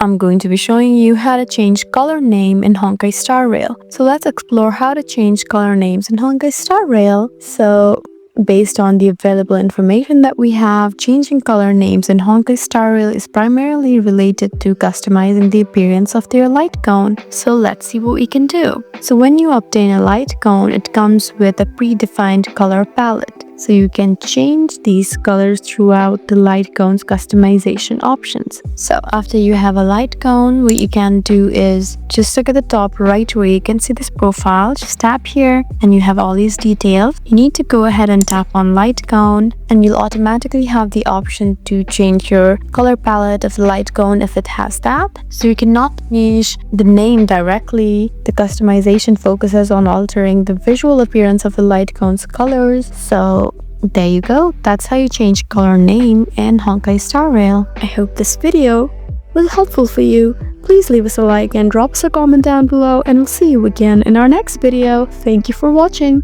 I'm going to be showing you how to change color name in Honkai Star Rail. So let's explore how to change color names in Honkai Star Rail. So based on the available information that we have, changing color names in Honkai Star Rail is primarily related to customizing the appearance of their light cone. So let's see what we can do. So when you obtain a light cone, it comes with a predefined color palette. So you can change these colors throughout the light cone's customization options. So after you have a light cone, what you can do is just look at the top right where you can see this profile. Just tap here and you have all these details. You need to go ahead and tap on light cone and you'll automatically have the option to change your color palette of the light cone if it has that. So you cannot change the name directly. The customization focuses on altering the visual appearance of the light cone's colors. So there you go. That's how you change color name in Honkai Star Rail. I hope this video was helpful for you. Please leave us a like and drop us a comment down below, and we'll see you again in our next video. Thank you for watching.